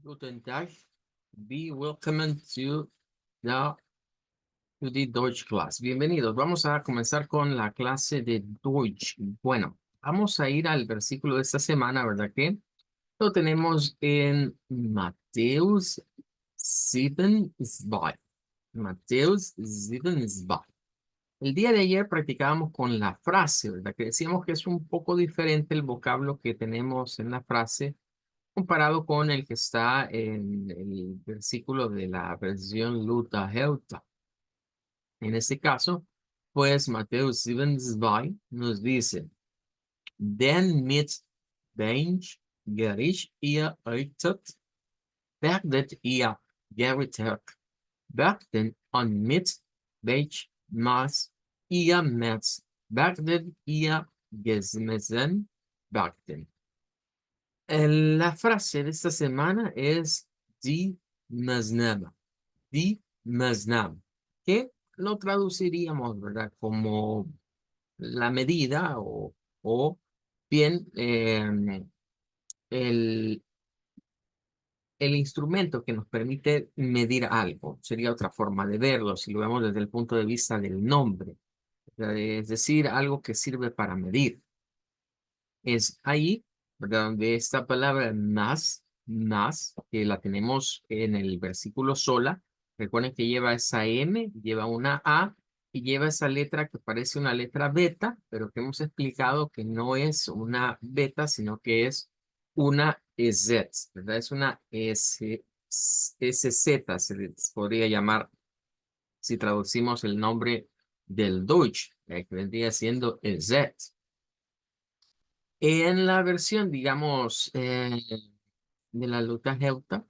Guten Tag. Be welcome the, to the Deutsch class. Bienvenidos. Vamos a comenzar con la clase de Deutsch. Bueno, vamos a ir al versículo de esta semana, ¿verdad que? Lo tenemos en Matthäus 7:2. Matthäus 7:2. El día de ayer practicábamos con la frase, ¿verdad? Que decíamos que es un poco diferente el vocablo que tenemos en la frase comparado con el que está en el versículo de la versión Luther Helta. En este caso, pues Mateo 7:2 nos dice, denn mit Bench Gericht ihr euchtet, werdet ihr gerichtet werden und mit welch Maß ihr messt, werdet ihr gemessen werden. La frase de esta semana es die Maznama, die Maznam, que lo traduciríamos, ¿verdad? Como la medida o bien el, el instrumento que nos permite medir algo. Sería otra forma de verlo si lo vemos desde el punto de vista del nombre, ¿verdad? Es decir, algo que sirve para medir. Es ahí, ¿verdad? Donde esta palabra más, que la tenemos en el versículo sola, recuerden que lleva esa M, lleva una A y lleva esa letra que parece una letra beta, pero que hemos explicado que no es una beta, sino que es una Z, ¿verdad? Es una SZ, se les podría llamar si traducimos el nombre del Deutsch, que vendría siendo el Z. En la versión, digamos, de la Luta Heuta,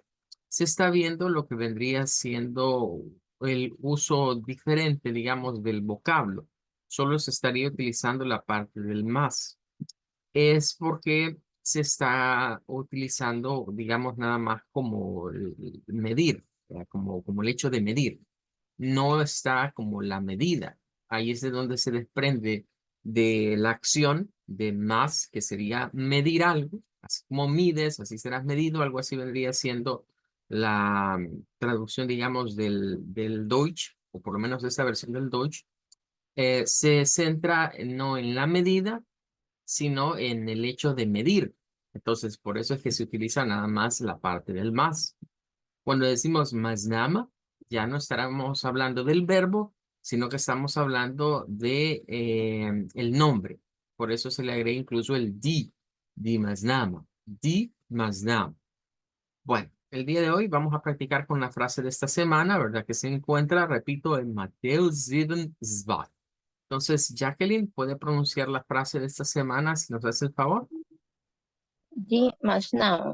se está viendo lo que vendría siendo el uso diferente, digamos, del vocablo. Solo se estaría utilizando la parte del más. Es porque se está utilizando, digamos, nada más como el medir, como el hecho de medir, no está como la medida. Ahí es de donde se desprende de la acción de más, que sería medir algo, así como mides, así serás medido, algo así vendría siendo la traducción, digamos, del Deutsch, o por lo menos de esta versión del Deutsch. Se centra no en la medida, sino en el hecho de medir. Entonces, por eso es que se utiliza nada más la parte del más. Cuando decimos maznama, ya no estaremos hablando del verbo, sino que estamos hablando de el nombre. Por eso se le agrega incluso el di maznama, di maznama. Bueno, el día de hoy vamos a practicar con la frase de esta semana, ¿verdad? Que se encuentra, repito, en Mateo 7:2. Entonces, Jacqueline, ¿puede pronunciar la frase de esta semana si nos hace el favor? Die Maßnahmen.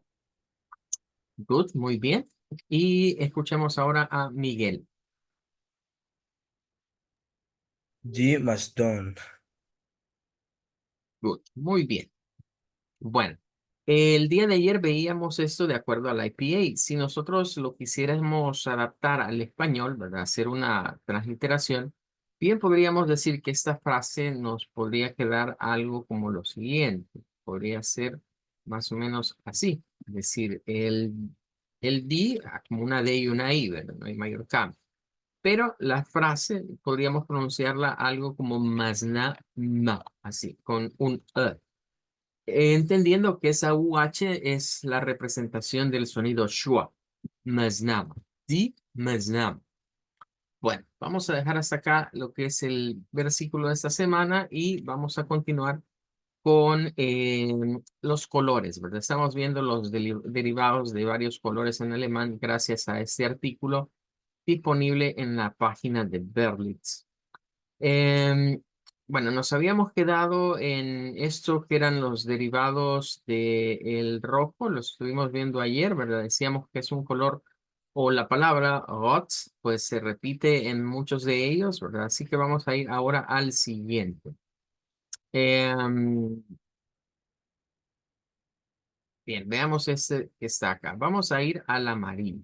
Good, muy bien. Y escuchemos ahora a Miguel. Die Masdon. Good, muy bien. Bueno, el día de ayer veíamos esto de acuerdo al IPA. Si nosotros lo quisiéramos adaptar al español, ¿verdad? Hacer una transliteración, bien podríamos decir que esta frase nos podría quedar algo como lo siguiente. Podría ser más o menos así. Es decir, el di como una D y una I, ¿verdad? No hay mayor cambio. Pero la frase podríamos pronunciarla algo como masna ma, así, con un E. Entendiendo que esa UH es la representación del sonido schwa, maznam, di maznam. Bueno, vamos a dejar hasta acá lo que es el versículo de esta semana y vamos a continuar con los colores, ¿verdad? Estamos viendo los derivados de varios colores en alemán gracias a este artículo disponible en la página de Berlitz. Em, bueno, nos habíamos quedado en esto que eran los derivados del rojo, lo estuvimos viendo ayer, ¿verdad? Decíamos que es un color o la palabra rot, pues se repite en muchos de ellos, ¿verdad? Así que vamos a ir ahora al siguiente. Em, bien, veamos este que está acá. Vamos a ir al amarillo.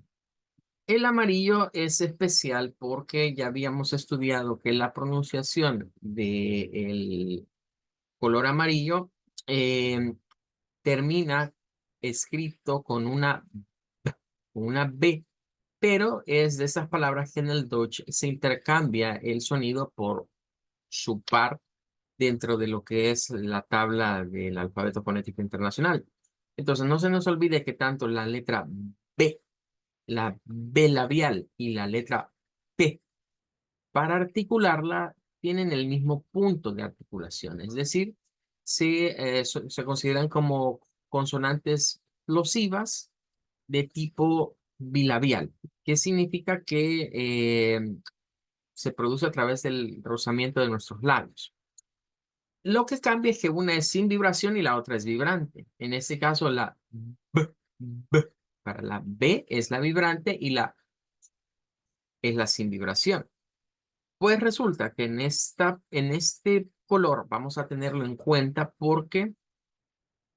El amarillo es especial porque ya habíamos estudiado que la pronunciación del color amarillo, termina escrito con una B, con una B, pero es de esas palabras que en el Dutch se intercambia el sonido por su par dentro de lo que es la tabla del alfabeto fonético internacional. Entonces, no se nos olvide que tanto la letra B, la B labial y la letra P, para articularla, tienen el mismo punto de articulación, es decir, se consideran como consonantes plosivas de tipo bilabial, que significa que se produce a través del rozamiento de nuestros labios. Lo que cambia es que una es sin vibración y la otra es vibrante. En este caso, la B para la B es la vibrante y la es la sin vibración. Pues resulta que en este color vamos a tenerlo en cuenta porque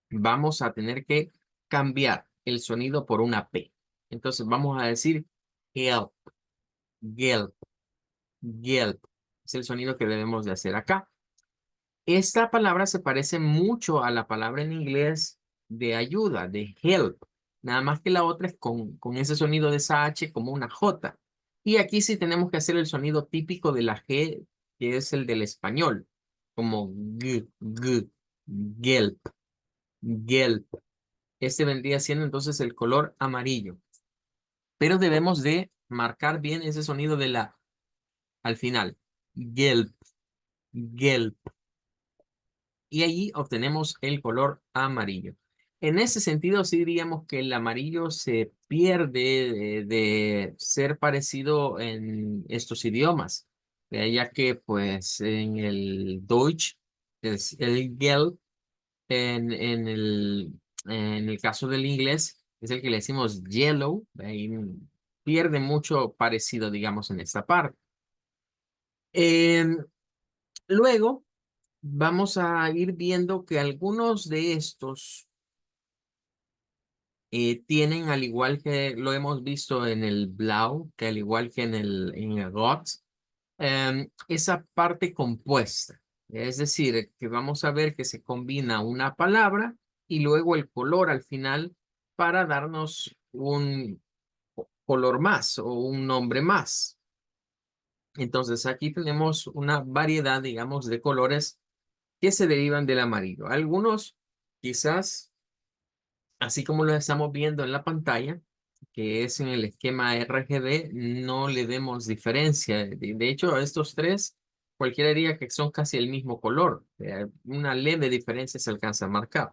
vamos a tener que cambiar el sonido por una P. Entonces vamos a decir help, gelp, gelp. Es el sonido que debemos de hacer acá. Esta palabra se parece mucho a la palabra en inglés de ayuda, de help. Nada más que la otra es con ese sonido de esa H como una J. Y aquí sí tenemos que hacer el sonido típico de la G, que es el del español, como g, g, gelp, gelp. Este vendría siendo entonces el color amarillo. Pero debemos de marcar bien ese sonido de la al final. Gelp, gelp. Y allí obtenemos el color amarillo. En ese sentido, sí diríamos que el amarillo se pierde de ser parecido en estos idiomas, ya que pues en el Deutsch es el Gelb, en el caso del inglés es el que le decimos yellow, ahí pierde mucho parecido, digamos, en esta parte. Em, Luego, vamos a ir viendo que algunos de estos tienen, al igual que lo hemos visto en el Blau, que al igual que en el Rot, esa parte compuesta. Es decir, que vamos a ver que se combina una palabra y luego el color al final para darnos un color más o un nombre más. Entonces aquí tenemos una variedad, digamos, de colores que se derivan del amarillo. Algunos quizás, así como lo estamos viendo en la pantalla, que es en el esquema RGB, no le demos diferencia. De hecho, a estos tres, cualquiera diría que son casi el mismo color. Una leve diferencia se alcanza a marcar.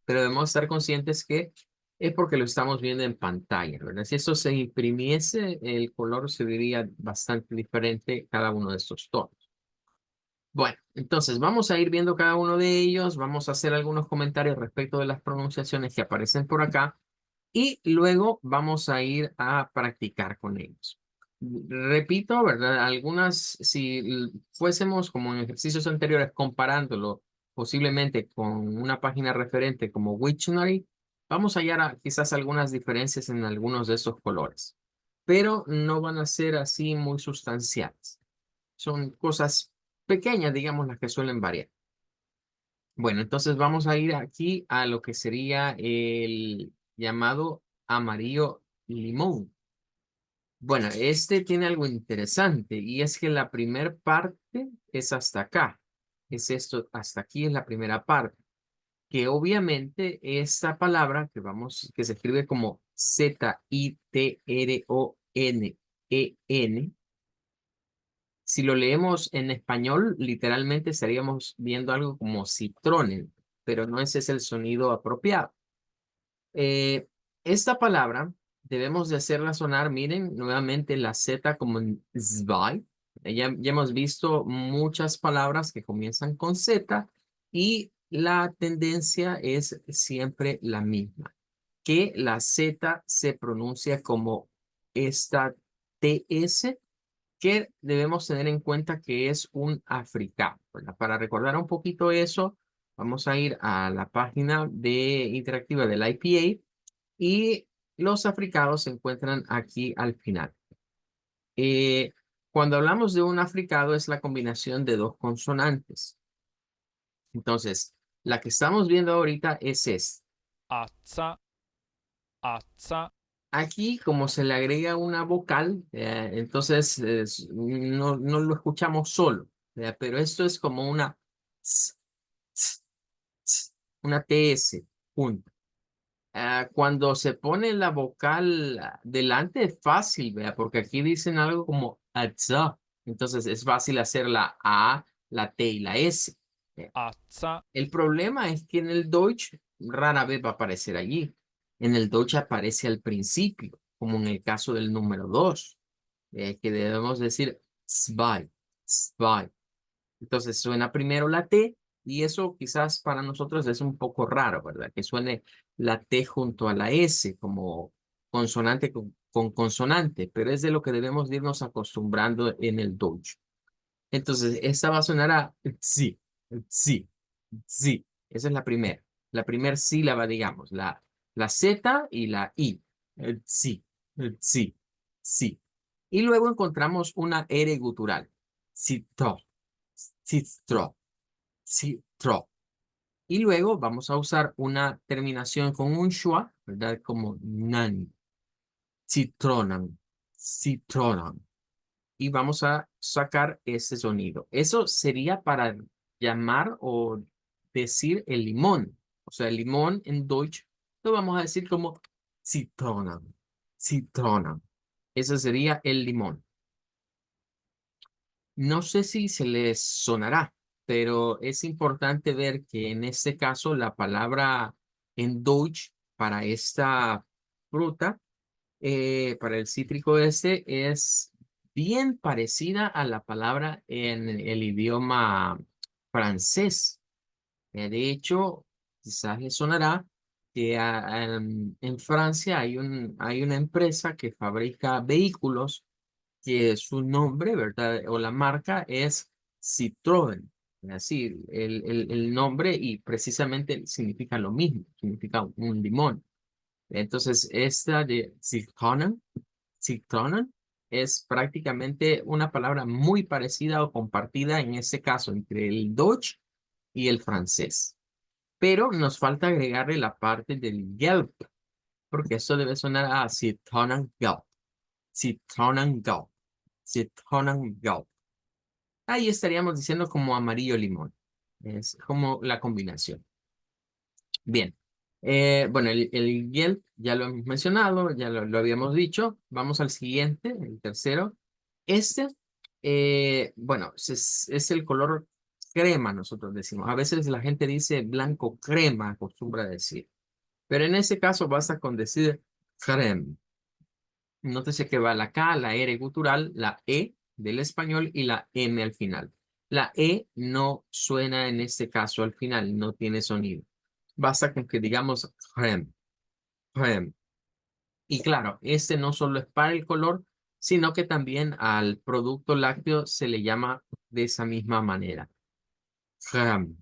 Pero debemos estar conscientes que es porque lo estamos viendo en pantalla, ¿verdad? Si esto se imprimiese, el color se vería bastante diferente cada uno de estos tonos. Bueno, entonces vamos a ir viendo cada uno de ellos, vamos a hacer algunos comentarios respecto de las pronunciaciones que aparecen por acá y luego vamos a ir a practicar con ellos. Repito, ¿verdad? Algunas, si fuésemos como en ejercicios anteriores comparándolo posiblemente con una página referente como Wiktionary, vamos a hallar quizás algunas diferencias en algunos de esos colores, pero no van a ser así muy sustanciales. Son cosas pequeñas, digamos, las que suelen variar. Bueno, entonces vamos a ir aquí a lo que sería el llamado amarillo limón. Bueno, este tiene algo interesante y es que la primera parte es hasta acá. Es esto, hasta aquí es la primera parte. Que obviamente esta palabra que se escribe como Zitronene, si lo leemos en español, literalmente estaríamos viendo algo como citrones, pero no ese es el sonido apropiado. Esta palabra debemos de hacerla sonar, miren, nuevamente la Z como en zwei. Ya hemos visto muchas palabras que comienzan con Z y la tendencia es siempre la misma, que la Z se pronuncia como esta TS que debemos tener en cuenta que es un africano, ¿verdad? Para recordar un poquito eso, vamos a ir a la página interactiva del IPA y los africanos se encuentran aquí al final. Eh, Cuando hablamos de un africado es la combinación de dos consonantes. Entonces, la que estamos viendo ahorita es esta. Azza, azza, aquí, como se le agrega una vocal, entonces no lo escuchamos solo, pero esto es como una ts, ts, ts, una TS, punto. Cuando se pone la vocal delante es fácil, ¿vea? Porque aquí dicen algo como atza. Entonces es fácil hacer la A, la T y la S. ¿Vea? Atza, El problema es que en el Deutsch rara vez va a aparecer allí. En el Deutsch aparece al principio, como en el caso del número 2, que debemos decir zwei, zwei. Entonces suena primero la T y eso quizás para nosotros es un poco raro, ¿verdad? Que suene la T junto a la S como consonante con consonante, pero es de lo que debemos de irnos acostumbrando en el Deutsch. Entonces, esta va a sonar a sí, sí, sí. Esa es la primera. La primera sílaba, digamos, la Z y la I. Sí, sí, sí. Y luego encontramos una R gutural. Citro, citro, citro. Y luego vamos a usar una terminación con un schwa, ¿verdad? Como nan, citronan, citronan y vamos a sacar ese sonido. Eso sería para llamar o decir el limón. O sea, el limón en Deutsch lo vamos a decir como Zitronen, Zitronen. Eso sería el limón. No sé si se les sonará, pero es importante ver que en este caso la palabra en Deutsch para esta fruta para el cítrico este es bien parecida a la palabra en el idioma francés. De hecho, quizás les sonará que en Francia hay una empresa que fabrica vehículos que su nombre, ¿verdad? O la marca es Citroën. Así, el nombre y precisamente significa lo mismo, significa un limón. Entonces, esta de Zitronen es prácticamente una palabra muy parecida o compartida en este caso entre el Deutsch y el francés. Pero nos falta agregarle la parte del Gelb, porque eso debe sonar a Zitronengelb, Zitronengelb, Zitronengelb. Ahí estaríamos diciendo como amarillo limón. Es como la combinación. Bien. Bueno, el Yelp ya lo hemos mencionado, ya lo habíamos dicho. Vamos al siguiente, el tercero. Este, bueno, es el color crema, nosotros decimos. A veces la gente dice blanco crema, acostumbra decir. Pero en ese caso basta con decir creme. Nótese que va la K, la R gutural, la E del español y la M al final. La E no suena en este caso al final, no tiene sonido. Basta con que digamos creme, creme. Y claro, este no solo es para el color, sino que también al producto lácteo se le llama de esa misma manera. Creme,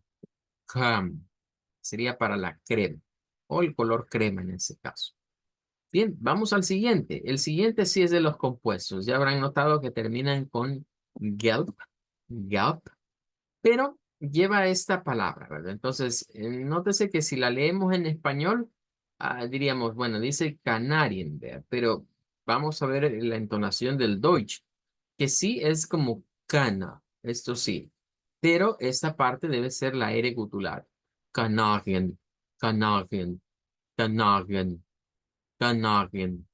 creme. Sería para la crema o el color crema en ese caso. Bien, vamos al siguiente. El siguiente sí es de los compuestos. Ya habrán notado que terminan con gelp, gelp, pero lleva esta palabra, ¿verdad? Entonces, nótese que si la leemos en español, diríamos, bueno, dice Canarien, ¿verdad? Pero vamos a ver la entonación del Deutsch, que sí es como cana, esto sí, pero esta parte debe ser la R gutular. Canarien, Canarien, Canarien, Canarien.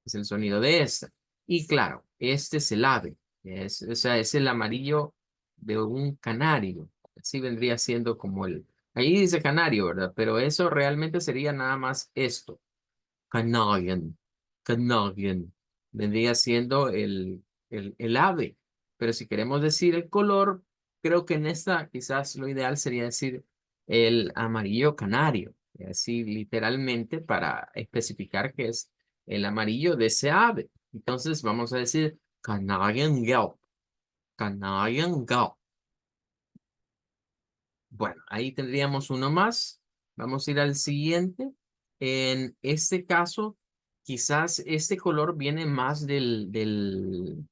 Es el sonido de esta. Y claro, este es el ave, o sea, es el amarillo de un canario. Así vendría siendo como ahí dice canario, ¿verdad? Pero eso realmente sería nada más esto. Canarian, Canarian. Vendría siendo el ave. Pero si queremos decir el color, creo que en esta quizás lo ideal sería decir el amarillo canario. Así literalmente para especificar que es el amarillo de ese ave. Entonces vamos a decir Canarian Gelb, Canarian Gelb. Bueno, ahí tendríamos uno más. Vamos a ir al siguiente. En este caso, quizás este color viene más viene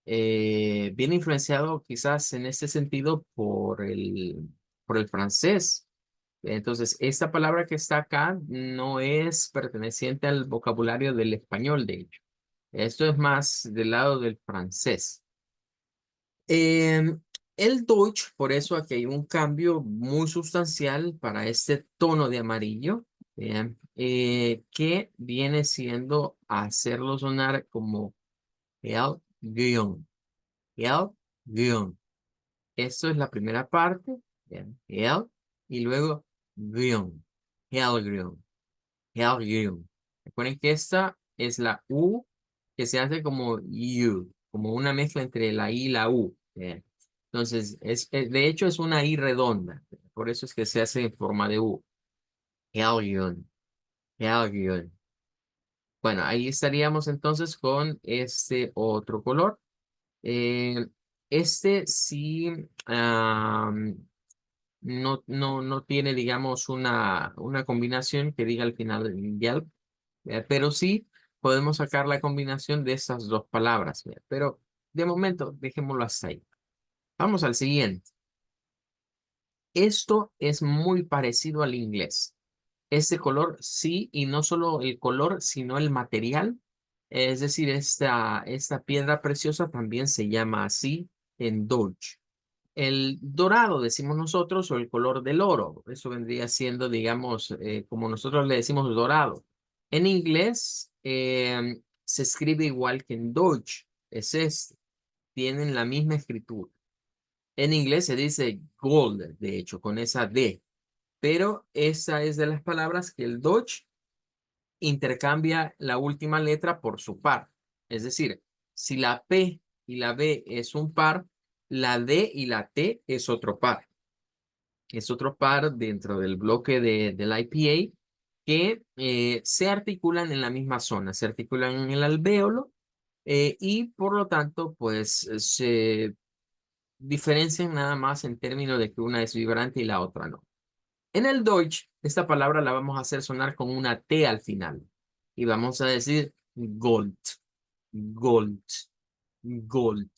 influenciado quizás en este sentido por el francés. Entonces, esta palabra que está acá no es perteneciente al vocabulario del español, de hecho. Esto es más del lado del francés. El Deutsch, por eso aquí hay un cambio muy sustancial para este tono de amarillo, vean, que viene siendo hacerlo sonar como el guión, el guión. Esto es la primera parte, vean, el, y luego guión, el guión, el guión. Recuerden que esta es la U que se hace como U, como una mezcla entre la I y la U. Vean. Entonces, de hecho es una I redonda, por eso es que se hace en forma de U. Helgion, Helgion. Bueno, ahí estaríamos entonces con este otro color. Eh, este sí no tiene, digamos, una combinación que diga al final Yelp, pero sí podemos sacar la combinación de esas dos palabras. Pero de momento, dejémoslo hasta ahí. Vamos al siguiente. Esto es muy parecido al inglés. Este color sí, y no solo el color, sino el material. Es decir, esta piedra preciosa también se llama así en Deutsch. El dorado, decimos nosotros, o el color del oro. Eso vendría siendo, digamos, como nosotros le decimos dorado. En inglés se escribe igual que en Deutsch. Es este. Tienen la misma escritura. En inglés se dice gold, de hecho, con esa D. Pero esa es de las palabras que el Deutsch intercambia la última letra por su par. Es decir, si la P y la B es un par, la D y la T es otro par. Es otro par dentro del bloque del IPA que se articulan en la misma zona, se articulan en el alvéolo y por lo tanto, pues se diferencian nada más en términos de que una es vibrante y la otra no. En el Deutsch, esta palabra la vamos a hacer sonar con una T al final. Y vamos a decir Gold, Gold, Gold.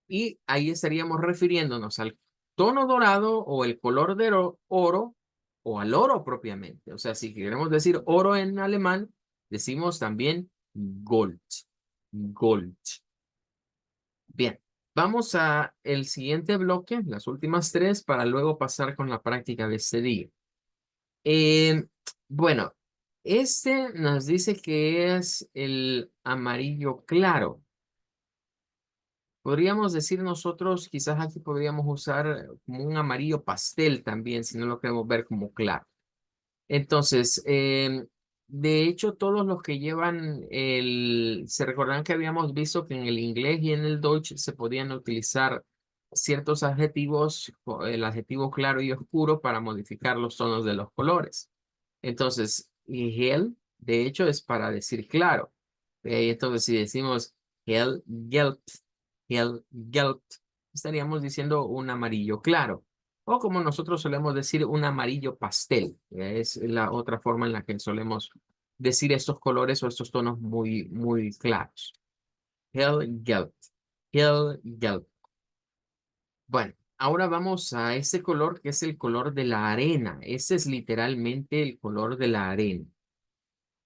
Y ahí estaríamos refiriéndonos al tono dorado o el color de oro o al oro propiamente. O sea, si queremos decir oro en alemán, decimos también Gold, Gold. Bien, vamos a el siguiente bloque, las últimas tres, para luego pasar con la práctica de este día. Eh, bueno, este nos dice que es el amarillo claro. Podríamos decir nosotros, quizás aquí podríamos usar como un amarillo pastel también, si no lo queremos ver como claro. Entonces, de hecho, todos los que llevan se recordarán que habíamos visto que en el inglés y en el Deutsch se podían utilizar ciertos adjetivos, el adjetivo claro y oscuro para modificar los tonos de los colores. Entonces, hell, de hecho, es para decir claro. Entonces, si decimos hell gelb, hell gelb, estaríamos diciendo un amarillo claro. O como nosotros solemos decir, un amarillo pastel. Es la otra forma en la que solemos decir estos colores o estos tonos muy, muy claros. Hell gelb, hell gelb. Bueno, ahora vamos a este color que es el color de la arena. Este es literalmente el color de la arena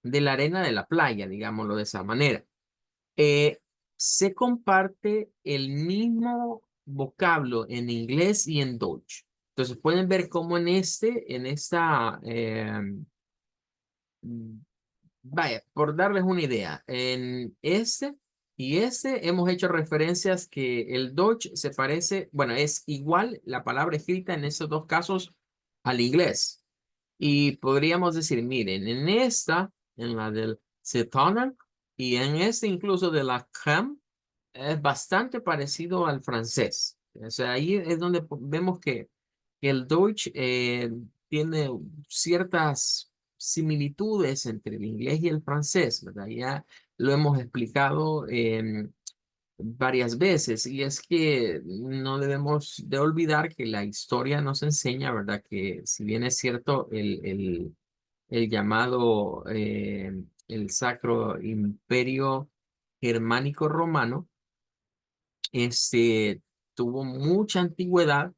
de la playa, digámoslo de esa manera. Eh, Se comparte el mismo vocablo en inglés y en Deutsch. Entonces pueden ver cómo en esta, vaya, por darles una idea, en este y este hemos hecho referencias que el Deutsch se parece, bueno, es igual la palabra escrita en esos dos casos al inglés. Y podríamos decir, miren, en esta, en la del Cetoner, y en este incluso de la crème, es bastante parecido al francés. O sea, ahí es donde vemos que el Deutsch tiene ciertas similitudes entre el inglés y el francés, ¿verdad? Ya lo hemos explicado varias veces, y es que no debemos de olvidar que la historia nos enseña, ¿verdad? Que si bien es cierto el llamado el Sacro Imperio Germánico Romano, este tuvo mucha antigüedad,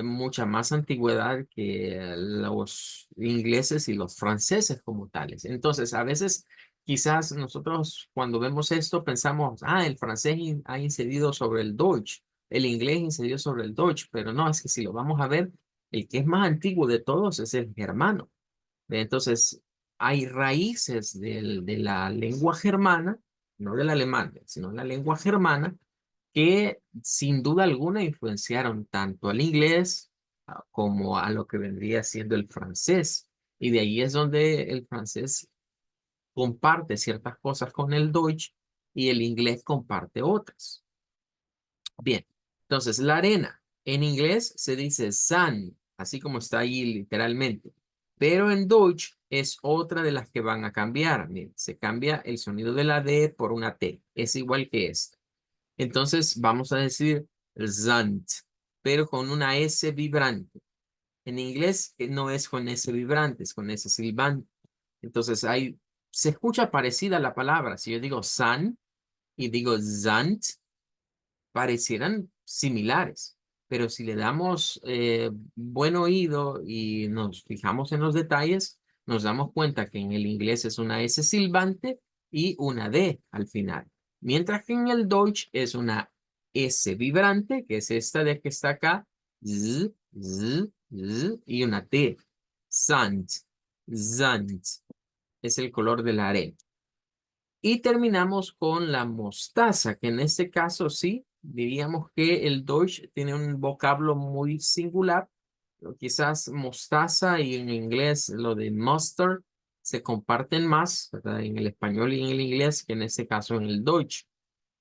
mucha más antigüedad que los ingleses y los franceses como tales. Entonces, a veces quizás nosotros cuando vemos esto pensamos, el francés ha incidido sobre el Deutsch, el inglés incidió sobre el Deutsch, pero no, es que si lo vamos a ver, el que es más antiguo de todos es el germano. Entonces, hay raíces de la lengua germana, no del alemán, sino la lengua germana, que sin duda alguna influenciaron tanto al inglés como a lo que vendría siendo el francés. Y de ahí es donde el francés comparte ciertas cosas con el Deutsch y el inglés comparte otras. Bien, entonces la arena en inglés se dice Sand, así como está ahí literalmente, pero en Deutsch es otra de las que van a cambiar. Miren, se cambia el sonido de la D por una T, es igual que esta. Entonces vamos a decir Sand, pero con una S vibrante. En inglés no es con S vibrante, es con S silbante. Entonces se escucha parecida la palabra. Si yo digo Sand y digo Sand, parecieran similares, pero si le damos buen oído y nos fijamos en los detalles, nos damos cuenta que en el inglés es una S silbante y una D al final, mientras que en el Deutsch es una S vibrante, que es esta de que está acá, z, z, z, y una T, Sand, Sand, es el color de la arena. Y terminamos con la mostaza, que en este caso sí, diríamos que el Deutsch tiene un vocablo muy singular. Pero quizás mostaza y en inglés lo de mustard se comparten más, ¿verdad? En el español y en el inglés que en este caso en el Deutsch.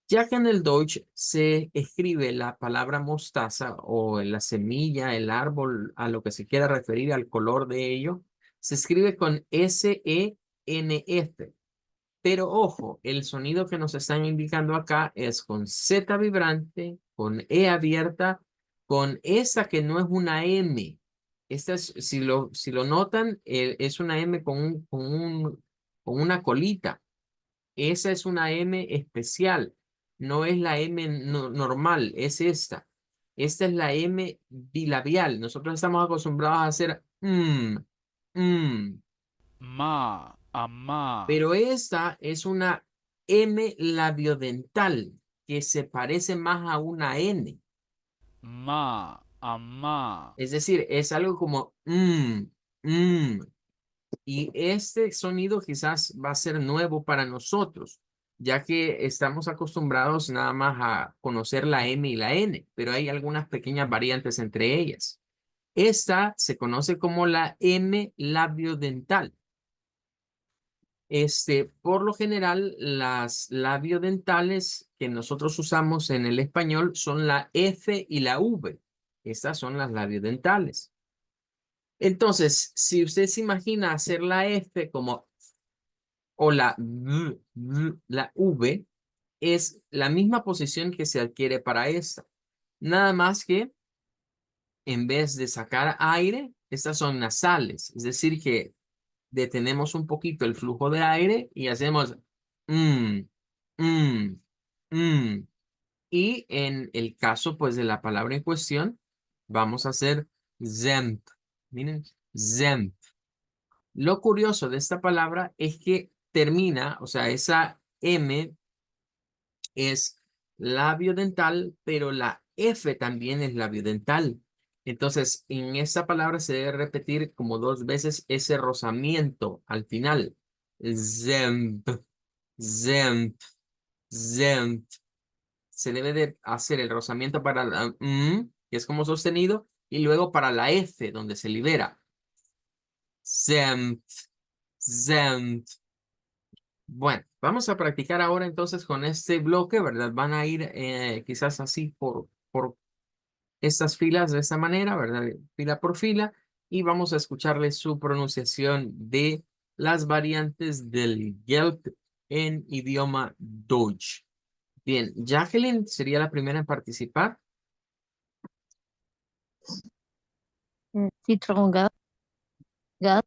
Ya que en el Deutsch se escribe la palabra mostaza o la semilla, el árbol, a lo que se quiera referir al color de ello, se escribe con S-E-N-F. Pero ojo, el sonido que nos están indicando acá es con Z vibrante, con E abierta, con esta que no es una M. Esta es, si lo notan, es una M con una colita. Esa es una M especial. No es la M normal, es esta. Esta es la M bilabial. Nosotros estamos acostumbrados a hacer mm, Ma. pero esta es una M labiodental que se parece más a una N. Ma. Es decir, es algo como mm. Y este sonido quizás va a ser nuevo para nosotros, ya que estamos acostumbrados nada más a conocer la M y la N, pero hay algunas pequeñas variantes entre ellas. Esta se conoce como la M labiodental. Por lo general, las labiodentales que nosotros usamos en el español son la F y la V. Estas son las labiodentales. Entonces, si usted se imagina hacer la F como o la la V, es la misma posición que se adquiere para esta. Nada más que en vez de sacar aire, estas son nasales. Es decir, que detenemos un poquito el flujo de aire y hacemos mm, mm, mm. Y en el caso, pues, de la palabra en cuestión, vamos a hacer zemp. Miren, zemp. Lo curioso de esta palabra es que termina, o sea, esa M es labio dental, pero la F también es labio dental. Entonces, en esta palabra se debe repetir como dos veces ese rozamiento al final. Zemp, zemp, zemp. Se debe de hacer el rozamiento para la que es como sostenido, y luego para la F, donde se libera. Zemp, zemp. Bueno, vamos a practicar ahora entonces con este bloque, ¿verdad? Van a ir quizás así por estas filas de esta manera, ¿verdad? Fila por fila, y vamos a escucharle su pronunciación de las variantes del Yelp en idioma Deutsch. Bien, Jacqueline sería la primera en participar. Citrongat, gat,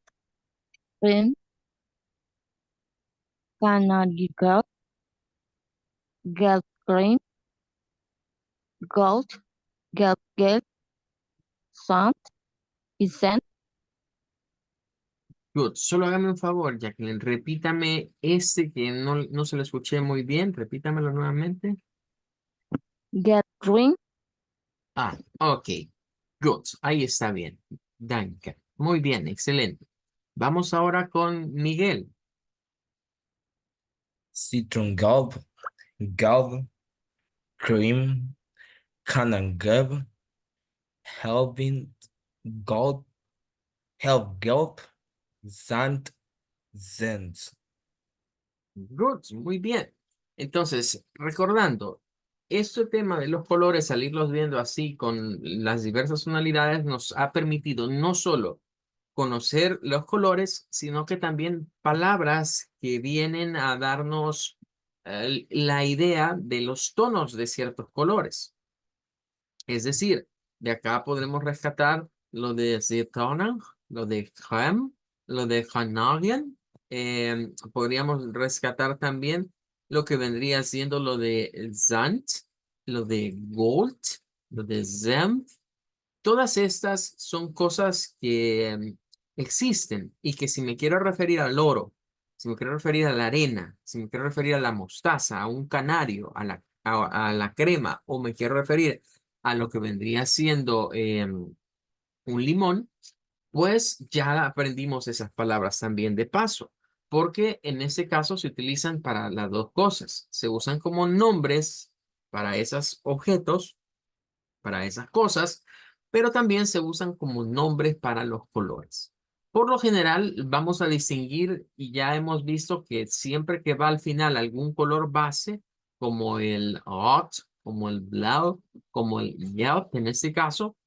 ren, canadigat, gat, green, gold, gat, gel, Sant y Cent. Good. Solo hágame un favor, Jacqueline. Repítame este que no se lo escuché muy bien. Repítamelo nuevamente. Get ring. Ah, ok. Good. Ahí está bien. Danke. Muy bien, excelente. Vamos ahora con Miguel. Citron gulp, gulp, cream, Canon gulp, helping, gulp, help gulp, sand, zens. Good. Muy bien. Entonces, recordando, este tema de los colores, salirlos viendo así con las diversas tonalidades, nos ha permitido no solo conocer los colores, sino que también palabras que vienen a darnos la idea de los tonos de ciertos colores. Es decir, de acá podremos rescatar lo de Zirconia, lo de Creme, lo de Vanadium. Podríamos rescatar también lo que vendría siendo lo de Zant, lo de Gold, lo de Zem. Todas estas son cosas que existen y que si me quiero referir al oro, si me quiero referir a la arena, si me quiero referir a la mostaza, a un canario, a la crema, o me quiero referir a lo que vendría siendo un limón, pues ya aprendimos esas palabras también de paso, porque en ese caso se utilizan para las dos cosas. Se usan como nombres para esos objetos, para esas cosas, pero también se usan como nombres para los colores. Por lo general, vamos a distinguir y ya hemos visto que siempre que va al final algún color base, como el hot, como el blau, como el yellow en este caso,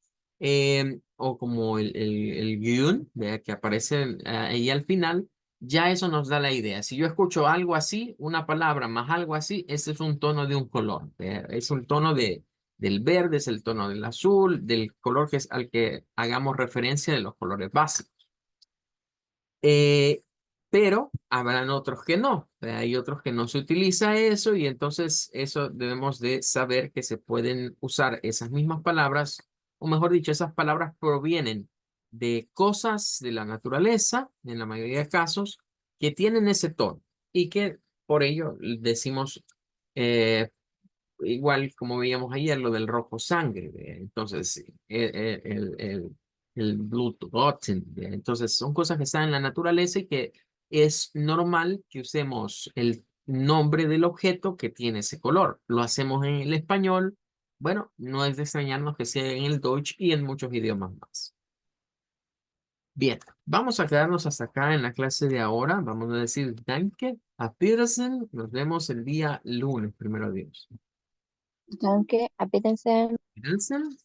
o como el grün, que aparece ahí al final, ya eso nos da la idea. Si yo escucho algo así, una palabra más algo así, ese es un tono de un color. Es un tono del verde, es el tono del azul, del color que es al que hagamos referencia de los colores básicos. Eh, pero habrán otros que no. Hay otros que no se utiliza eso y entonces eso debemos de saber que se pueden usar esas mismas palabras, o mejor dicho, esas palabras provienen de cosas de la naturaleza, en la mayoría de casos, que tienen ese tono y que por ello decimos eh, igual como veíamos ayer, lo del rojo sangre, entonces el Blue Rotten, entonces son cosas que están en la naturaleza y que es normal que usemos el nombre del objeto que tiene ese color. Lo hacemos en el español, bueno, no es de extrañarnos que sea en el Deutsch y en muchos idiomas más. Bien, vamos a quedarnos hasta acá en la clase de ahora. Vamos a decir danke, a Wiedersehen. Nos vemos el día lunes, primero Dios. Danke, apetece. Wiedersehen.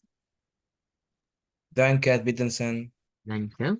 Danke, Wittgenstein. Danke.